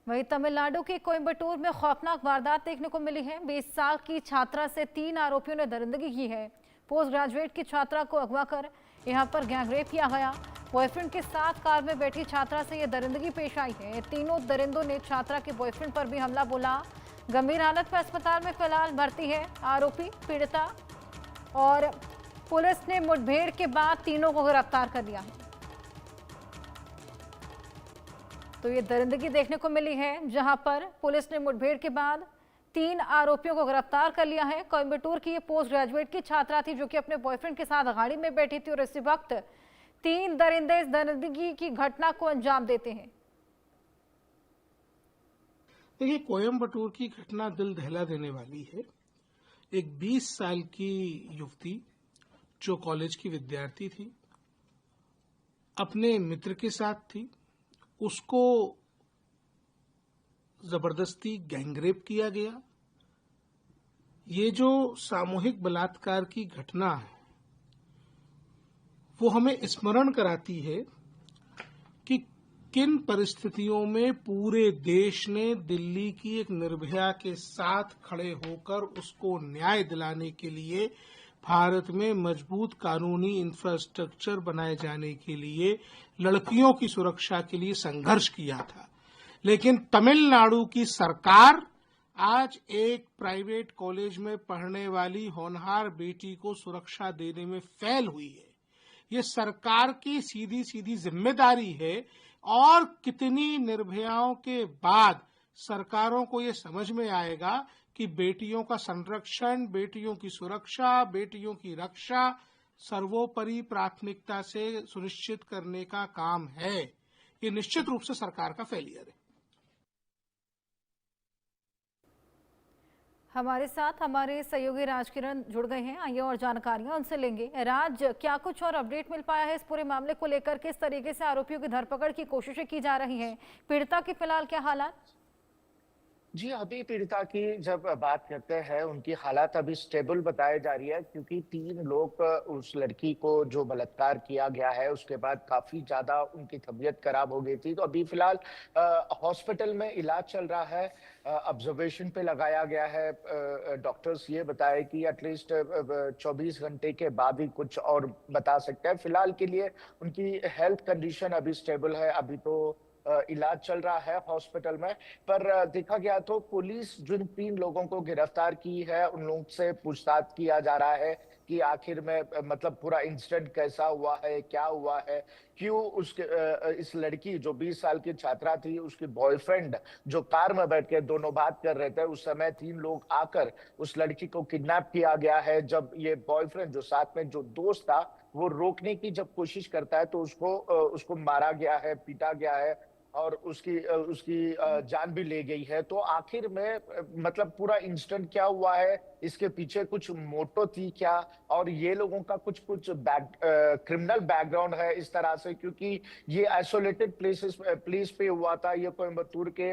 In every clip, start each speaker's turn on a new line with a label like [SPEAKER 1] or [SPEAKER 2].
[SPEAKER 1] वहीं तमिलनाडु के कोयम्बटूर में खौफनाक वारदात देखने को मिली है। 20 साल की छात्रा से 3 आरोपियों ने दरिंदगी की है। पोस्ट ग्रेजुएट की छात्रा को अगवा कर यहां पर गैंगरेप किया गया। बॉयफ्रेंड के साथ कार में बैठी छात्रा से यह दरिंदगी पेश आई है। तीनों दरिंदों ने छात्रा के बॉयफ्रेंड पर भी हमला बोला। गंभीर हालत में अस्पताल में फिलहाल भर्ती है आरोपी पीड़िता, और पुलिस ने मुठभेड़ के बाद तीनों को गिरफ्तार कर लिया है। तो ये दरिंदगी देखने को मिली है, जहां पर पुलिस ने मुठभेड़ के बाद 3 आरोपियों को गिरफ्तार कर लिया है। कोयम्बटूर की ये पोस्ट ग्रेजुएट की छात्रा थी जो कि अपने बॉयफ्रेंड के साथ गाड़ी में बैठी थी, और इसी वक्त 3 दरिंदे इस दरिंदगी की घटना को अंजाम देते हैं।
[SPEAKER 2] देखिए, कोयम्बटूर की घटना दिल दहला देने वाली है। एक 20 साल की युवती जो कॉलेज की विद्यार्थी थी, अपने मित्र के साथ थी, उसको जबरदस्ती गैंगरेप किया गया। ये जो सामूहिक बलात्कार की घटना है वो हमें स्मरण कराती है कि किन परिस्थितियों में पूरे देश ने दिल्ली की एक निर्भया के साथ खड़े होकर उसको न्याय दिलाने के लिए भारत में मजबूत कानूनी इंफ्रास्ट्रक्चर बनाए जाने के लिए लड़कियों की सुरक्षा के लिए संघर्ष किया था। लेकिन तमिलनाडु की सरकार आज एक प्राइवेट कॉलेज में पढ़ने वाली होनहार बेटी को सुरक्षा देने में फेल हुई है। ये सरकार की सीधी सीधी जिम्मेदारी है, और कितनी निर्भयाओं के बाद सरकारों को ये समझ में आएगा कि बेटियों का संरक्षण, बेटियों की सुरक्षा, बेटियों की रक्षा सर्वोपरि प्राथमिकता से सुनिश्चित करने का काम है। ये निश्चित रूप से सरकार का फेलियर है।
[SPEAKER 1] हमारे साथ हमारे सहयोगी राजकिरण जुड़ गए हैं। आइए और जानकारियां उनसे लेंगे। राज, क्या कुछ और अपडेट मिल पाया है इस पूरे मामले को लेकर? किस तरीके से आरोपियों की धरपकड़ की कोशिशें की जा रही हैं? पीड़िता की फिलहाल क्या हालात?
[SPEAKER 3] जी, अभी पीड़िता की जब बात करते हैं, उनकी हालात अभी स्टेबल बताई जा रही है, क्योंकि 3 लोग उस लड़की को जो बलात्कार किया गया है उसके बाद काफी ज्यादा उनकी तबीयत खराब हो गई थी। तो अभी फिलहाल हॉस्पिटल में इलाज चल रहा है, ऑब्जर्वेशन पे लगाया गया है। डॉक्टर्स ये बताए कि एटलीस्ट 24 घंटे के बाद ही कुछ और बता सकते हैं। फिलहाल के लिए उनकी हेल्थ कंडीशन अभी स्टेबल है। अभी तो इलाज चल रहा है हॉस्पिटल में। पर देखा गया तो पुलिस जिन 3 लोगों को गिरफ्तार की है, उन लोगों से पूछताछ किया जा रहा है कि आखिर में मतलब पूरा इंसिडेंट कैसा हुआ है, क्या हुआ है, क्यों उसके इस लड़की जो 20 साल की छात्रा थी, उसके बॉयफ्रेंड जो कार में बैठ के दोनों बात कर रहे थे, उस समय 3 लोग आकर उस लड़की को किडनैप किया गया है। जब ये बॉयफ्रेंड जो साथ में जो दोस्त था, वो रोकने की जब कोशिश करता है तो उसको मारा गया है, पीटा गया है, और उसकी जान भी ले गई है। तो आखिर में मतलब पूरा इंसिडेंट क्या हुआ है, इसके पीछे कुछ मोटो थी क्या, और ये लोगों का कुछ क्रिमिनल बैकग्राउंड है इस तरह से, क्योंकि ये आइसोलेटेड प्लेस पे हुआ था। ये कोयम्बटूर के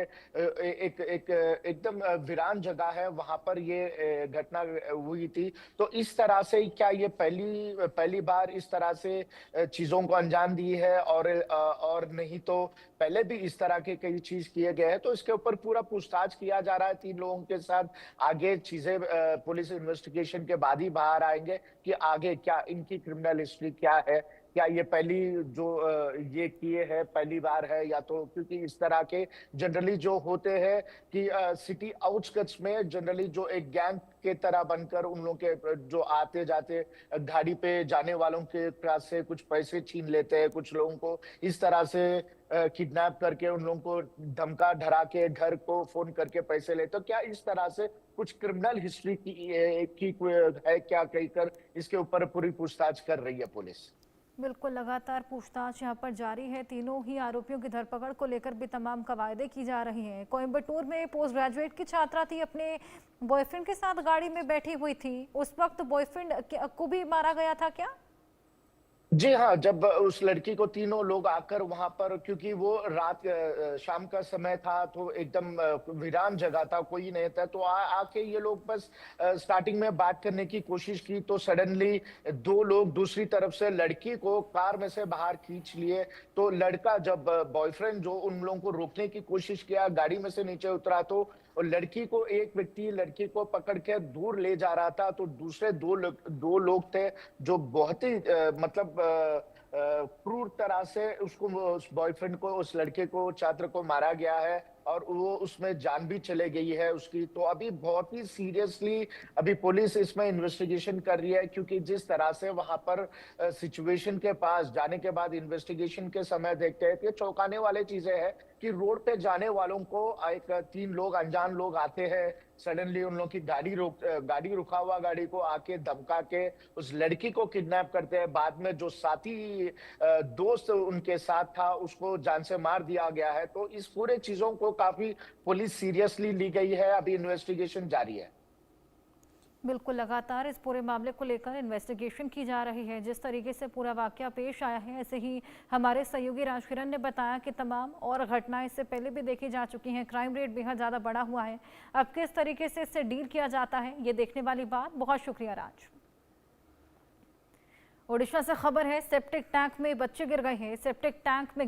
[SPEAKER 3] एकदम वीरान जगह है, वहां पर ये घटना हुई थी। तो इस तरह से क्या ये पहली बार इस तरह से चीजों को अंजाम दी है, और नहीं तो पहले भी इस तरह के कई चीज किए गए हैं? तो इसके ऊपर पूरा पूछताछ किया जा रहा है 3 लोगों के साथ। आगे चीजें पुलिस इन्वेस्टिगेशन के बाद ही बाहर आएंगे कि आगे क्या इनकी क्रिमिनल हिस्ट्री क्या है, क्या ये पहली जो ये किए हैं पहली बार है, या तो क्योंकि इस तरह के जनरली जो होते हैं कि सिटी आउटस्कर्ट्स में जनरली जो एक गैंग के तरह बनकर उन लोगों के जो आते जाते गाड़ी पे जाने वालों के पास से कुछ पैसे छीन लेते हैं, कुछ लोगों को इस तरह से किडनैप करके उन लोगों को धमका धरा के घर को फोन करके पैसे लेते। तो क्या इस तरह से कुछ क्रिमिनल हिस्ट्री की है क्या, कहकर इसके ऊपर पूरी पूछताछ कर रही है पुलिस।
[SPEAKER 1] बिल्कुल, लगातार पूछताछ यहाँ पर जारी है। तीनों ही आरोपियों की धरपकड़ को लेकर भी तमाम कवायदे की जा रही हैं। कोयम्बटूर में पोस्ट ग्रेजुएट की छात्रा थी, अपने बॉयफ्रेंड के साथ गाड़ी में बैठी हुई थी। उस वक्त बॉयफ्रेंड को भी मारा गया था क्या?
[SPEAKER 3] जी हाँ, जब उस लड़की को तीनों लोग आकर वहां पर, क्योंकि वो रात शाम का समय था तो एकदम वीरान जगह था, कोई नहीं था, तो आके ये लोग बस स्टार्टिंग में बात करने की कोशिश की तो सडनली दो लोग दूसरी तरफ से लड़की को कार में से बाहर खींच लिए। तो लड़का जब बॉयफ्रेंड जो उन लोगों को रोकने की कोशिश किया, गाड़ी में से नीचे उतरा तो और लड़की को एक व्यक्ति लड़की को पकड़ के दूर ले जा रहा था, तो दूसरे दो लोग थे जो बहुत ही मतलब क्रूर तरह से उसको, उस बॉयफ्रेंड को, उस लड़के को, छात्र को मारा गया है और वो उसमें जान भी चले गई है उसकी। तो अभी बहुत ही सीरियसली अभी पुलिस इसमें इन्वेस्टिगेशन कर रही है, क्योंकि जिस तरह से वहां पर सिचुएशन के पास जाने के बाद इन्वेस्टिगेशन के समय देखते हैं कि चौंकाने वाले चीजें हैं कि रोड पे जाने वालों को एक तीन लोग अनजान लोग आते हैं, सडनली उन लोगों की गाड़ी रुका हुआ गाड़ी को आके धमका के उस लड़की को किडनैप करते हैं। बाद में जो साथी दोस्त उनके साथ था उसको जान से मार दिया गया है। तो इस पूरे चीजों को काफी पुलिस सीरियसली ली गई है, अभी इन्वेस्टिगेशन जारी है।
[SPEAKER 1] बिल्कुल, लगातार इस पूरे मामले को लेकर इन्वेस्टिगेशन की जा रही है। जिस तरीके से पूरा वाकया पेश आया है, ऐसे ही हमारे सहयोगी राजकिरण ने बताया कि तमाम और घटनाएं इससे पहले भी देखी जा चुकी हैं। क्राइम रेट बेहद ज़्यादा बढ़ा हुआ है। अब किस तरीके से इससे डील किया जाता है, ये देखने वाली बात। बहुत शुक्रिया राज। ओडिशा से खबर है, सेप्टिक टैंक में बच्चे गिर गए हैं। सेप्टिक टैंक में